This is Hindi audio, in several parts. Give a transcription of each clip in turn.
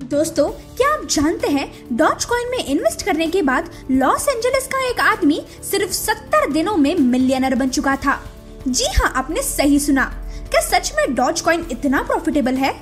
दोस्तों, क्या आप जानते हैं डॉज कॉइन में इन्वेस्ट करने के बाद लॉस एंजलिस का एक आदमी सिर्फ 70 दिनों में मिलियनर बन चुका था। जी हाँ, आपने सही सुना। क्या सच में डॉज कॉइन इतना प्रॉफिटेबल है?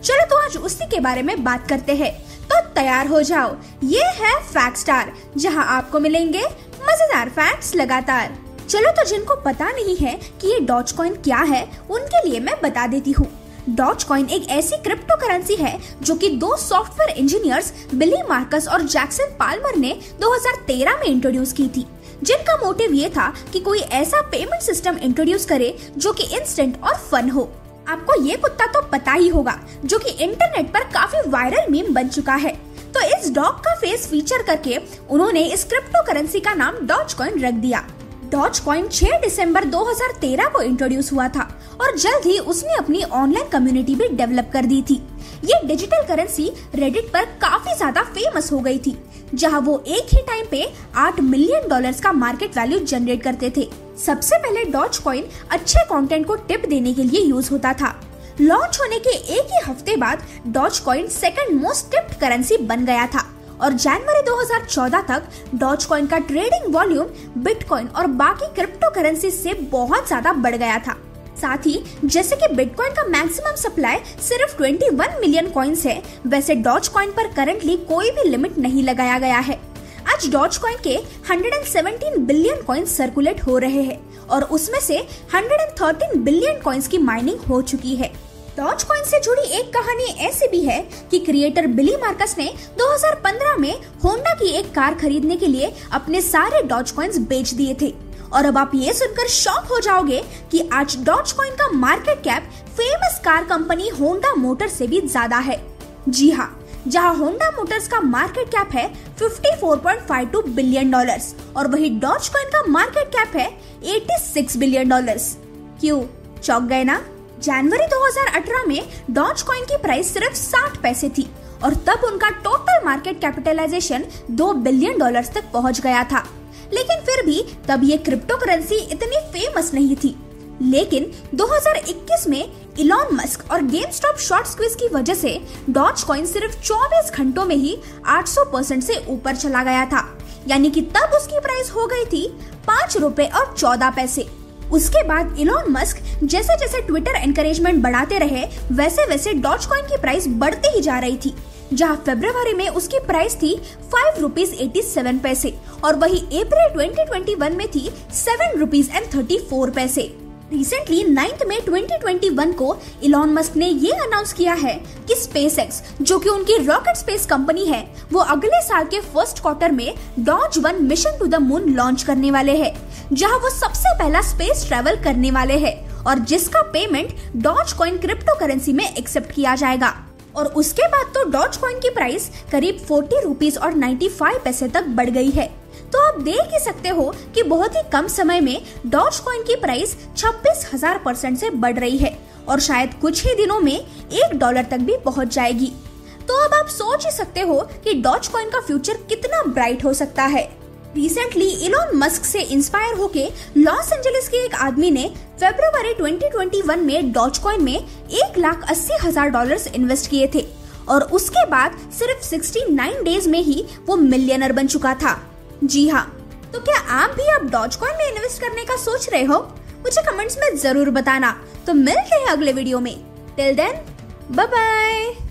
चलो तो आज उसी के बारे में बात करते हैं। तो तैयार हो जाओ, ये है फैक्ट स्टार, जहाँ आपको मिलेंगे मजेदार फैक्ट्स लगातार। चलो तो जिनको पता नहीं है कि ये डॉज कॉइन क्या है, उनके लिए मैं बता देती हूँ। डॉज कॉइन एक ऐसी क्रिप्टो करेंसी है जो कि दो सॉफ्टवेयर इंजीनियर्स बिली मार्कस और जैक्सन पाल्मर ने 2013 में इंट्रोड्यूस की थी, जिनका मोटिव ये था कि कोई ऐसा पेमेंट सिस्टम इंट्रोड्यूस करे जो कि इंस्टेंट और फन हो। आपको ये कुत्ता तो पता ही होगा, जो कि इंटरनेट पर काफी वायरल मीम बन चुका है। तो इस डॉग का फेस फीचर करके उन्होंने इस क्रिप्टो करेंसी का नाम डॉज कॉइन रख दिया। डॉज कॉइन 6 दिसंबर 2013 को इंट्रोड्यूस हुआ था और जल्द ही उसने अपनी ऑनलाइन कम्युनिटी भी डेवलप कर दी थी। ये डिजिटल करेंसी रेडिट पर काफी ज्यादा फेमस हो गई थी, जहां वो एक ही टाइम पे $8 मिलियन का मार्केट वैल्यू जनरेट करते थे। सबसे पहले डॉज कॉइन अच्छे कंटेंट को टिप देने के लिए यूज होता था। लॉन्च होने के एक ही हफ्ते बाद Dogecoin second most tipped currency बन गया था और जनवरी 2014 तक डॉज कॉइन का ट्रेडिंग वॉल्यूम बिटकॉइन और बाकी क्रिप्टो करेंसी से बहुत ज्यादा बढ़ गया था। साथ ही जैसे कि बिटकॉइन का मैक्सिमम सप्लाई सिर्फ 21 मिलियन कॉइन्स है, वैसे डॉज कॉइन पर करंटली कोई भी लिमिट नहीं लगाया गया है। आज डॉज कॉइन के 117 बिलियन कॉइन्स सर्कुलेट हो रहे हैं और उसमें से 113 बिलियन कॉइन्स की माइनिंग हो चुकी है। डॉज कॉइन से जुड़ी एक कहानी ऐसी भी है कि क्रिएटर बिली मार्कस ने 2015 में होंडा की एक कार खरीदने के लिए अपने सारे डॉज कॉइन्स बेच दिए थे। और अब आप ये सुनकर शॉक हो जाओगे कि आज डॉज कॉइन का market cap famous car company Honda motor से भी ज्यादा है। जी हाँ, जहाँ होंडा मोटर्स का मार्केट कैप है $54.52 बिलियन और वही डॉज कॉइन का मार्केट कैप है $86 बिलियन। क्यों चौंक गए ना? जनवरी 2018 में डॉज कॉइन की प्राइस सिर्फ 60 पैसे थी और तब उनका टोटल मार्केट कैपिटलाइजेशन $2 बिलियन तक पहुंच गया था। लेकिन फिर भी तब ये क्रिप्टो करेंसी इतनी फेमस नहीं थी। लेकिन 2021 में इलॉन मस्क और गेमस्टॉप शॉर्ट स्क्वीज की वजह से डॉज कॉइन सिर्फ 24 घंटों में ही 800% से ऊपर चला गया था। यानी कि तब उसकी प्राइस हो गई थी ₹5.14। उसके बाद इलॉन मस्क जैसे जैसे ट्विटर एनकरेजमेंट बढ़ाते रहे, वैसे वैसे डॉज कॉइन की प्राइस बढ़ती ही जा रही थी, जहां फरवरी में उसकी प्राइस थी ₹5.87 और वही अप्रैल 2021 में थी ₹7.34। रिसेंटली 9 मई 2021 को इलॉन मस्क ने ये अनाउंस किया है कि स्पेसएक्स, जो कि उनकी रॉकेट स्पेस कंपनी है, वो अगले साल के फर्स्ट क्वार्टर में Doge 1 mission to the moon launch करने वाले हैं, जहां वो सबसे पहला स्पेस ट्रेवल करने वाले हैं और जिसका payment Dogecoin cryptocurrency में एक्सेप्ट किया जाएगा। और उसके बाद तो डॉज कॉइन की प्राइस करीब ₹40.95 तक बढ़ गई है। तो आप देख ही सकते हो कि बहुत ही कम समय में डॉज कॉइन की प्राइस 26,000% से बढ़ रही है और शायद कुछ ही दिनों में $1 तक भी पहुंच जाएगी। तो अब आप सोच ही सकते हो कि डॉज कॉइन का फ्यूचर कितना ब्राइट हो सकता है। रिसेंटली इलॉन मस्क से इंस्पायर होके लॉस एंजलिस के एक आदमी ने फरवरी 2021 में डॉज कॉइन में $1,80,000 इन्वेस्ट किए थे और उसके बाद सिर्फ 69 डेज में ही वो मिलियनर बन चुका था। जी हाँ, तो क्या आप भी अब डॉज कॉइन में इन्वेस्ट करने का सोच रहे हो? मुझे कमेंट्स में जरूर बताना। तो मिलते हैं अगले वीडियो में। Till then, bye bye.